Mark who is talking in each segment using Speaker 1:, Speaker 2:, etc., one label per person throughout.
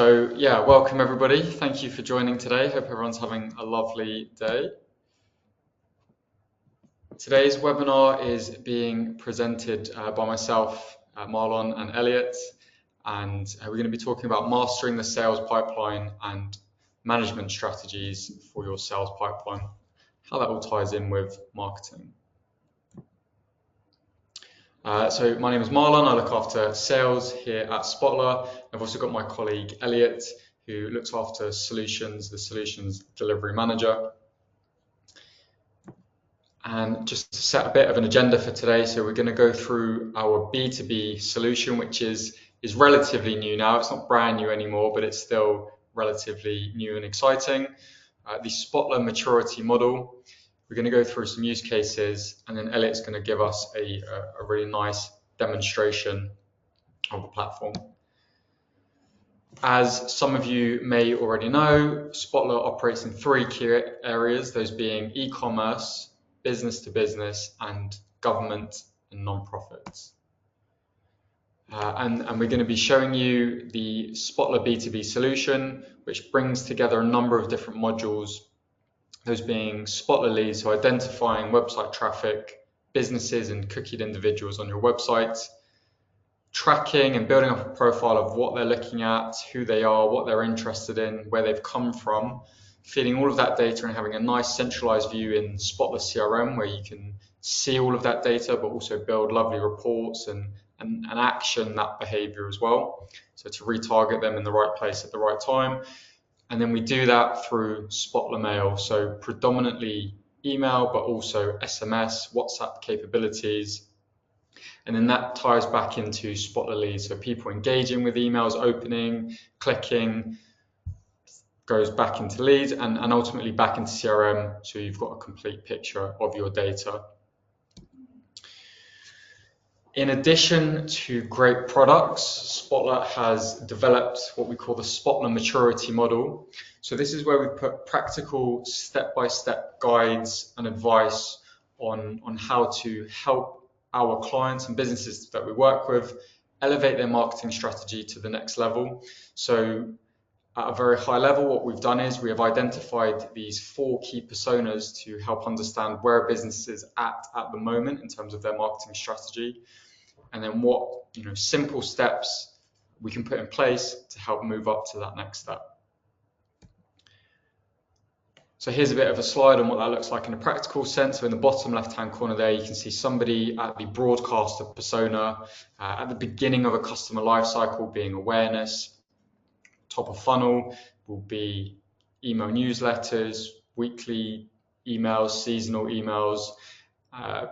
Speaker 1: So yeah, welcome everybody. Thank you for joining today. Hope everyone's having a lovely day. Today's webinar is being presented by myself, Marlon and Elliot, and we're going to be talking about mastering the sales pipeline and management strategies for your sales pipeline, how that all ties in with marketing. So my name is Marlon. I look after sales here at Spotler. I've also got my colleague Elliot, who looks after solutions, the solutions delivery manager. And just to set a bit of an agenda for today, so we're going to go through our B2B solution, which is relatively new now. It's not brand new anymore, but it's still relatively new and exciting. The Spotler maturity model. We're going to go through some use cases, and then Elliot's going to give us a really nice demonstration of the platform. As some of you may already know, Spotler operates in three key areas, those being e-commerce, business to business, and government and non-profits. And we're going to be showing you the Spotler B2B solution, which brings together a number of different modules, those being Spotler leads, so identifying website traffic, businesses and cookied individuals on your website, tracking and building up a profile of what they're looking at, who they are, what they're interested in, where they've come from, feeding all of that data and having a nice centralized view in Spotler CRM where you can see all of that data, but also build lovely reports and action that behavior as well. So to retarget them in the right place at the right time. And then we do that through Spotler Mail, so predominantly email, but also SMS, WhatsApp capabilities. And then that ties back into Spotler leads, so people engaging with emails, opening, clicking, goes back into leads and ultimately back into CRM, so you've got a complete picture of your data. In addition to great products, Spotler has developed what we call the Spotler maturity model. So this is where we put practical step-by-step guides and advice on how to help our clients and businesses that we work with elevate their marketing strategy to the next level. So at a very high level, what we've done is we have identified these 4 key personas to help understand where a business is at the moment in terms of their marketing strategy, and then what simple steps we can put in place to help move up to that next step. So here's a bit of a slide on what that looks like in a practical sense. So in the bottom left-hand corner there, you can see somebody at the broadcaster persona at the beginning of a customer lifecycle being awareness. Top of funnel will be email newsletters, weekly emails, seasonal emails,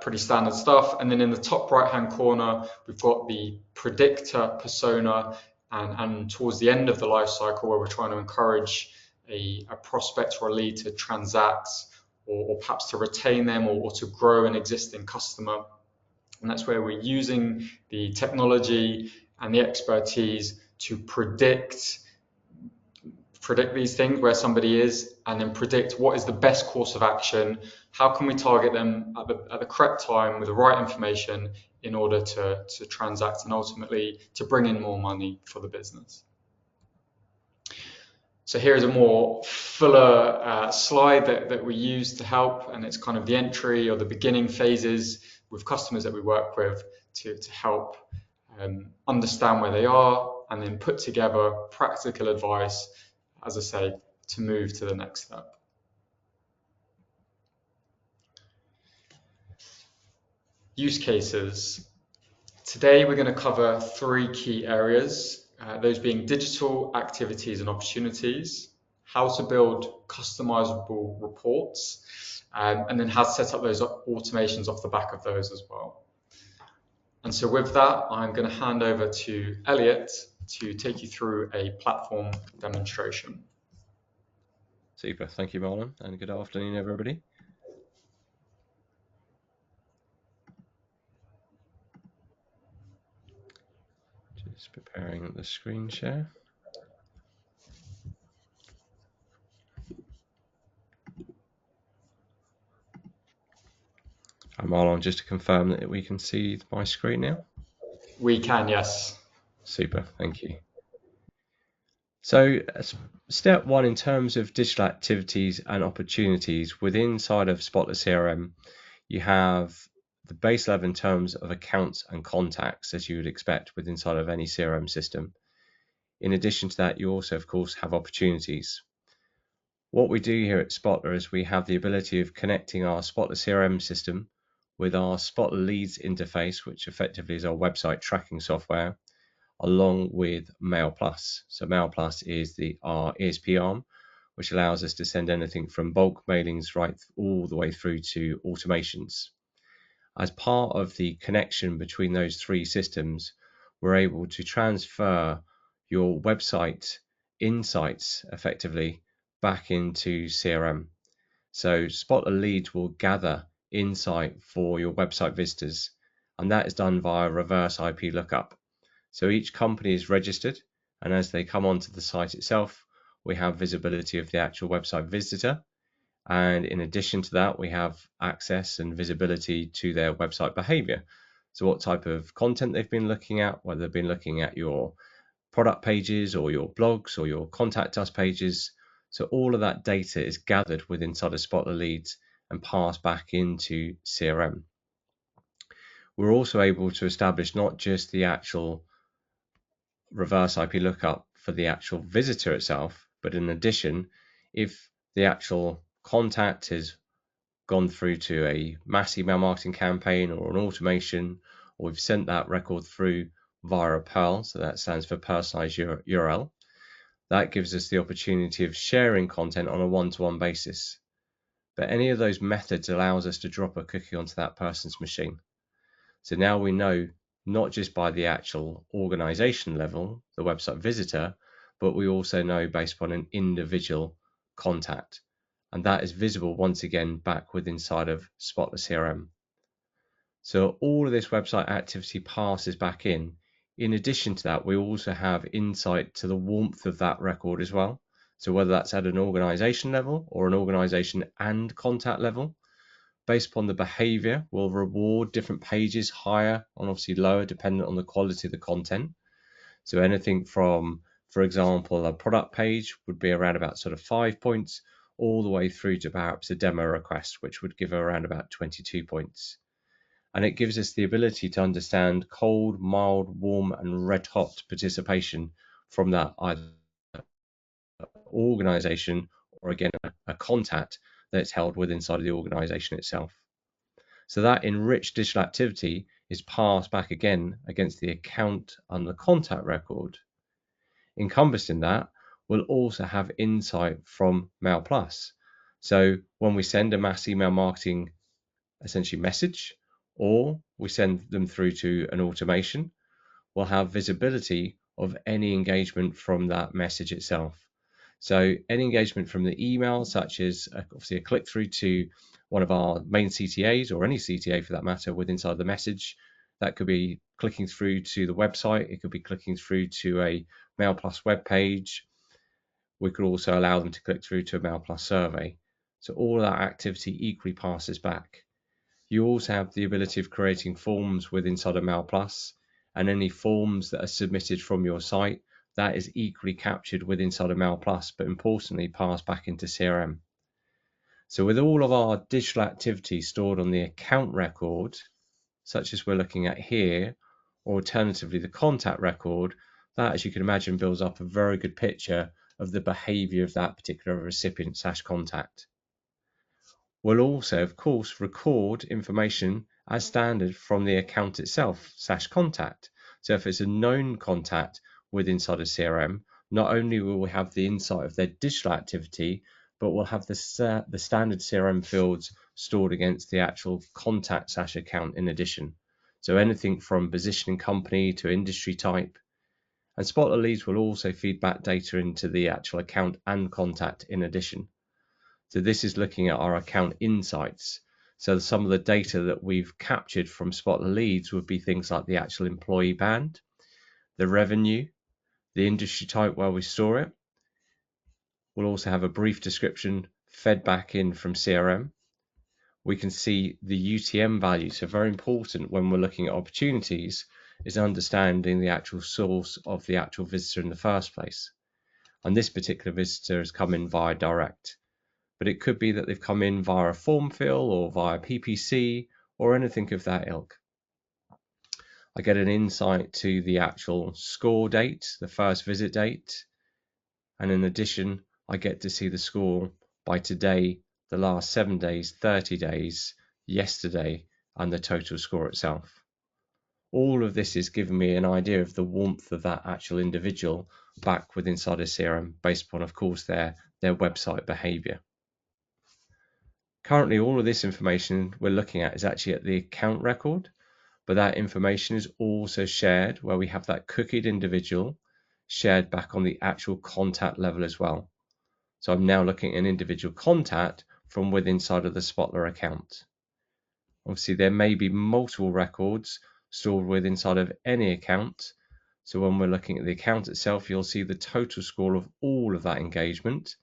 Speaker 1: pretty standard stuff. And then in the top right-hand corner, we've got the predictor persona, and towards the end of the life cycle where we're trying to encourage a prospect or a lead to transact or perhaps to retain them or to grow an existing customer. And that's where we're using the technology and the expertise to predict these things, where somebody is, and then predict what is the best course of action. How can we target them at the correct time with the right information in order to transact and ultimately to bring in more money for the business. So here is a more fuller slide that we use to help, and it's kind of the entry or the beginning phases with customers that we work with to help understand where they are and then put together practical advice, as I say, to move to the next step. Use cases. Today we're going to cover 3 key areas, those being digital activities and opportunities, how to build customizable reports, and then how to set up those automations off the back of those as well. And so with that, I'm going to hand over to Elliot to take you through a platform demonstration.
Speaker 2: Super, thank you, Marlon, and good afternoon, everybody. Just preparing the screen share. Marlon, just to confirm that we can see my screen now?
Speaker 1: We can, yes.
Speaker 2: Super, thank you. So step one, in terms of digital activities and opportunities within inside of Spotler CRM, you have the base level in terms of accounts and contacts, as you would expect with inside of any CRM system. In addition to that, you also, of course, have opportunities. What we do here at Spotler is we have the ability of connecting our Spotler CRM system with our Spotler Leads interface, which effectively is our website tracking software, along with Mail Plus. So Mail Plus is our ESP arm, which allows us to send anything from bulk mailings right all the way through to automations. As part of the connection between those three systems, we're able to transfer your website insights effectively back into CRM. So Spotler Leads will gather insight for your website visitors, and that is done via reverse IP lookup. So each company is registered, and as they come onto the site itself, we have visibility of the actual website visitor. And in addition to that, we have access and visibility to their website behavior. So what type of content they've been looking at, whether they've been looking at your product pages or your blogs or your contact us pages. So all of that data is gathered within inside of Spotler Leads and passed back into CRM. We're also able to establish not just the actual reverse IP lookup for the actual visitor itself, but in addition, if the actual contact has gone through to a mass email marketing campaign or an automation, or we've sent that record through via a PURL, so that stands for personalized URL, that gives us the opportunity of sharing content on a one-to-one basis. But any of those methods allows us to drop a cookie onto that person's machine. So now we know not just by the actual organization level, the website visitor, but we also know based upon an individual contact. And that is visible once again back with inside of Spotler CRM. So all of this website activity passes back in. In addition to that, we also have insight to the warmth of that record as well. So whether that's at an organization level or an organization and contact level, based upon the behavior, we'll reward different pages higher and obviously lower dependent on the quality of the content. So anything from, for example, a product page would be around about sort of 5 points, all the way through to perhaps a demo request, which would give around about 22 points. And it gives us the ability to understand cold, mild, warm, and red hot participation from that either organization or again a contact that's held within inside of the organization itself. So that enriched digital activity is passed back again against the account and the contact record. Encompassed in that, we'll also have insight from Mail Plus. So when we send a mass email marketing essentially message, or we send them through to an automation, we'll have visibility of any engagement from that message itself. So any engagement from the email, such as obviously a click through to one of our main CTAs or any CTA for that matter with inside the message, that could be clicking through to the website. It could be clicking through to a Mail Plus web page. We could also allow them to click through to a Mail Plus survey. So all of that activity equally passes back. You also have the ability of creating forms with inside of Mail Plus, and any forms that are submitted from your site, that is equally captured with inside of Mail Plus, but importantly passed back into CRM. So with all of our digital activity stored on the account record, such as we're looking at here, or alternatively the contact record, that, as you can imagine, builds up a very good picture of the behavior of that particular recipient/contact. We'll also, of course, record information as standard from the account itself/contact. So if it's a known contact with inside of CRM, not only will we have the insight of their digital activity, but we'll have the standard CRM fields stored against the actual contact/account in addition. So anything from positioning company to industry type. And Spotler Leads will also feed back data into the actual account and contact in addition. So this is looking at our account insights. So some of the data that we've captured from Spotler Leads would be things like the actual employee band, the revenue, the industry type where we store it. We'll also have a brief description fed back in from CRM. We can see the UTM value. So very important when we're looking at opportunities is understanding the actual source of the actual visitor in the first place. and this particular visitor has come in via direct. But it could be that they've come in via a form fill or via PPC or anything of that ilk. I get an insight to the actual score date, the first visit date, and in addition, I get to see the score by today, the last 7 days, 30 days, yesterday, and the total score itself. All of this is giving me an idea of the warmth of that actual individual back within inside a CRM based upon, of course, their website behavior. Currently, all of this information we're looking at is actually at the account record, but that information is also shared where we have that cookied individual shared back on the actual contact level as well. So I'm now looking at an individual contact from within inside of the Spotler account. Obviously, there may be multiple records stored within inside of any account. So when we're looking at the account itself, you'll see the total score of all of that engagement.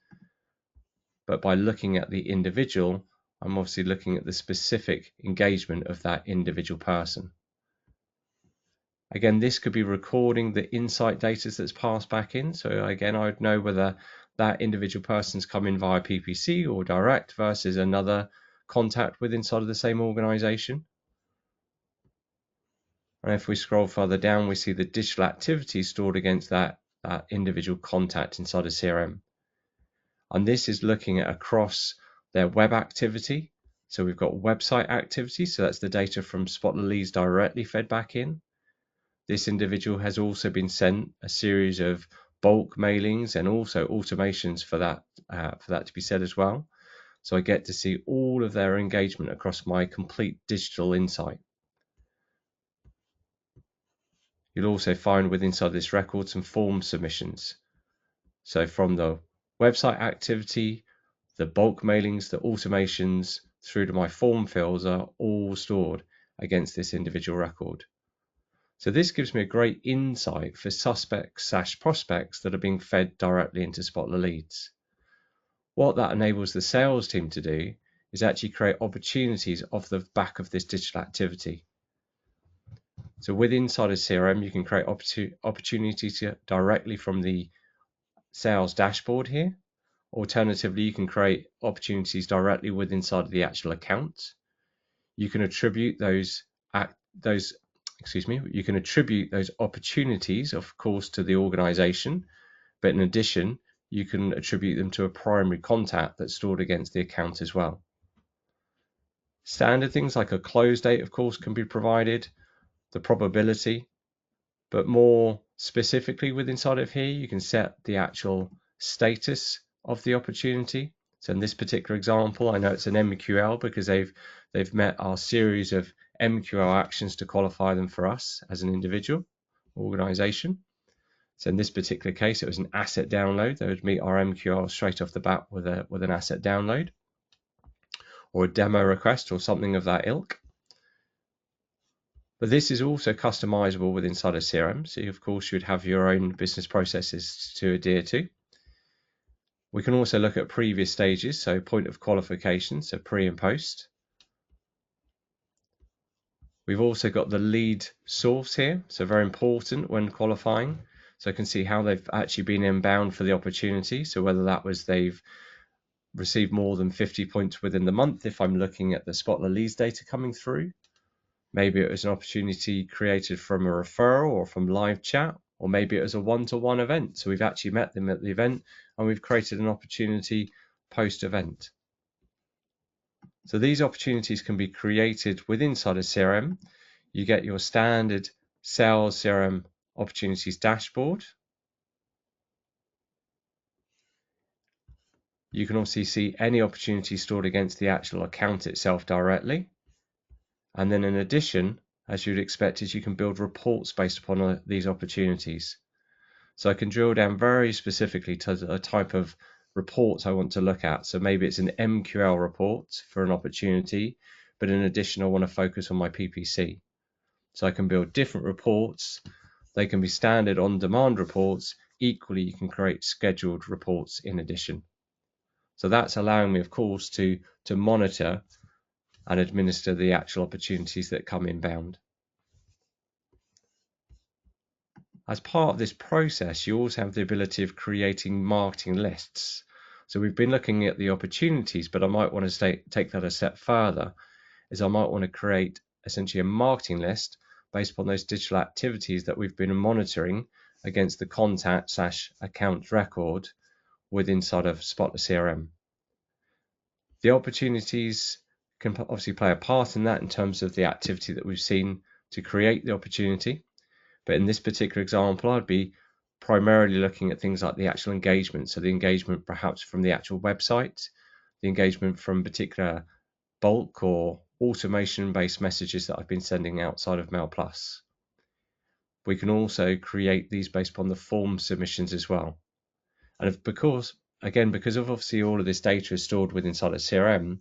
Speaker 2: But by looking at the individual, I'm obviously looking at the specific engagement of that individual person. Again, this could be recording the insight data that's passed back in. So again, I would know whether that individual person's come in via PPC or direct versus another contact within inside of the same organization. And if we scroll further down, we see the digital activity stored against that individual contact inside a CRM. And this is looking at across their web activity. So we've got website activity. So that's the data from Spotler leads directly fed back in. This individual has also been sent a series of bulk mailings and also automations for that to be said as well. So I get to see all of their engagement across my complete digital insight. You'll also find within inside this record some form submissions. So from the website activity, the bulk mailings, the automations, through to my form fills are all stored against this individual record. So this gives me a great insight for suspects/prospects that are being fed directly into Spotler leads. What that enables the sales team to do is actually create opportunities off the back of this digital activity. So with inside a CRM, you can create opportunities directly from the sales dashboard here. Alternatively, you can create opportunities directly with inside of the actual account. You can attribute those opportunities, of course, to the organization, but in addition, you can attribute them to a primary contact that's stored against the account as well. Standard things like a close date, of course, can be provided, the probability, but more specifically with inside of here, you can set the actual status of the opportunity. So in this particular example, I know it's an MQL because they've met our series of MQL actions to qualify them for us as an individual organization. So in this particular case, it was an asset download. They would meet our MQL straight off the bat with an asset download or a demo request or something of that ilk. But this is also customizable with inside a CRM. So of course, you'd have your own business processes to adhere to. We can also look at previous stages, so point of qualification, so pre and post. We've also got the lead source here, so very important when qualifying. So I can see how they've actually been inbound for the opportunity. So whether that was they've received more than 50 points within the month, if I'm looking at the Spotler leads data coming through. Maybe it was an opportunity created from a referral or from live chat, or maybe it was a one-to-one event. So we've actually met them at the event and we've created an opportunity post-event. So these opportunities can be created within inside a CRM. You get your standard sales CRM opportunities dashboard. You can also see any opportunity stored against the actual account itself directly. And then in addition, as you'd expect, is you can build reports based upon these opportunities. So I can drill down very specifically to the type of reports I want to look at. So maybe it's an MQL report for an opportunity, but in addition, I want to focus on my PPC. So I can build different reports. They can be standard on-demand reports. Equally, you can create scheduled reports in addition. So that's allowing me, of course, to monitor and administer the actual opportunities that come inbound. As part of this process, you also have the ability of creating marketing lists. So we've been looking at the opportunities, but I might want to take that a step further, is I might want to create essentially a marketing list based upon those digital activities that we've been monitoring against the contact/account record inside of Spotler CRM. The opportunities can obviously play a part in that in terms of the activity that we've seen to create the opportunity. But in this particular example, I'd be primarily looking at things like the actual engagement. So the engagement perhaps from the actual website, the engagement from particular bulk or automation-based messages that I've been sending outside of Mail Plus. We can also create these based upon the form submissions as well. And because of obviously all of this data is stored within inside of CRM,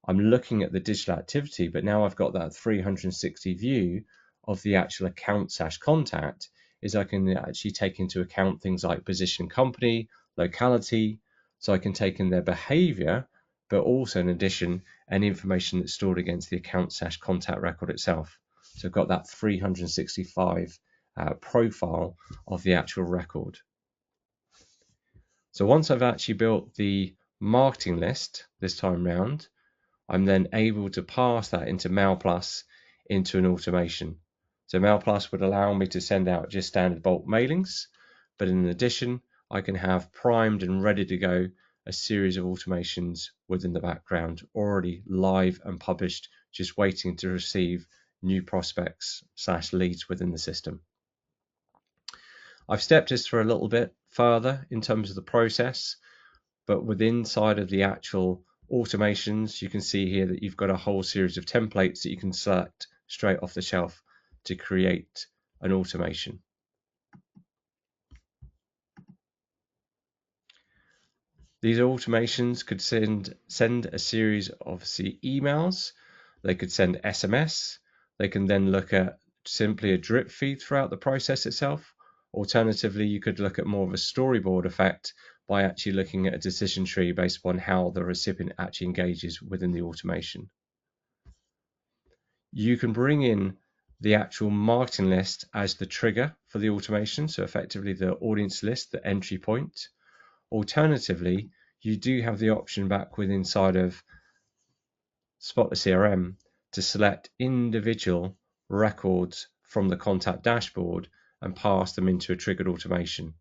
Speaker 2: I'm looking at the digital activity, but now I've got that 360 view of the actual account/contact, is I can actually take into account things like position, company, locality, so I can take in their behavior, but also in addition, any information that's stored against the account/contact record itself. So I've got that 365 profile of the actual record. So once I've actually built the marketing list this time round, I'm then able to pass that into Mail Plus into an automation. So Mail Plus would allow me to send out just standard bulk mailings, but in addition, I can have primed and ready to go a series of automations within the background, already live and published, just waiting to receive new prospects/leads within the system. I've stepped us through a little bit further in terms of the process, but within inside of the actual automations, you can see here that you've got a whole series of templates that you can select straight off the shelf to create an automation. These automations could send a series of emails, they could send SMS, they can then look at simply a drip feed throughout the process itself. Alternatively, you could look at more of a storyboard effect by actually looking at a decision tree based upon how the recipient actually engages within the automation. You can bring in the actual marketing list as the trigger for the automation, so effectively the audience list, the entry point. Alternatively, you do have the option back within inside of Spotler CRM to select individual records from the contact dashboard and pass them into a triggered automation.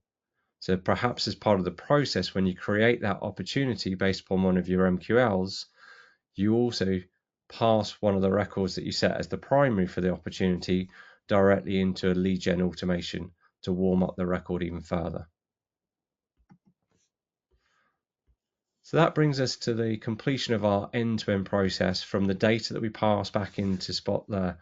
Speaker 2: So perhaps as part of the process, when you create that opportunity based upon one of your MQLs, you also pass one of the records that you set as the primary for the opportunity directly into a lead gen automation to warm up the record even further. So that brings us to the completion of our end-to-end process from the data that we pass back into Spotler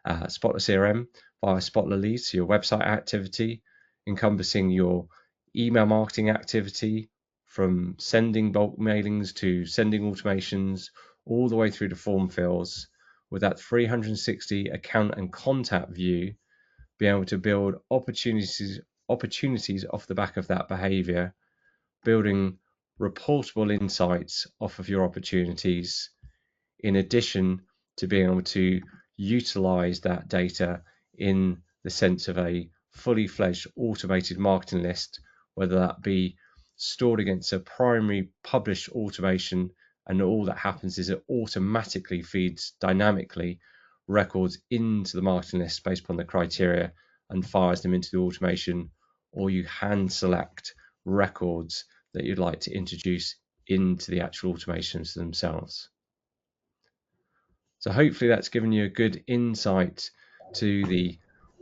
Speaker 2: CRM via Spotler leads, so your website activity, encompassing your email marketing activity, from sending bulk mailings to sending automations, all the way through to form fills, with that 360 account and contact view, being able to build opportunities off the back of that behavior, building reportable insights off of your opportunities, in addition to being able to utilize that data in the sense of a fully fledged automated marketing list, whether that be stored against a primary published automation, and all that happens is it automatically feeds dynamically records into the marketing list based upon the criteria and fires them into the automation, or you hand select records that you'd like to introduce into the actual automations themselves. So hopefully that's given you a good insight to the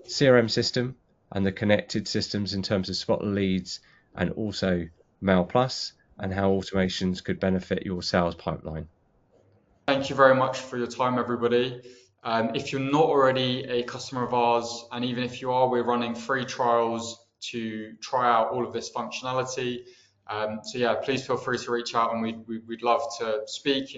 Speaker 2: CRM system and the connected systems in terms of Spotler leads and also Mail Plus, and how automations could benefit your sales pipeline.
Speaker 1: Thank you very much for your time, everybody. If you're not already a customer of ours, and even if you are, we're running free trials to try out all of this functionality. So yeah, please feel free to reach out, and we'd love to speak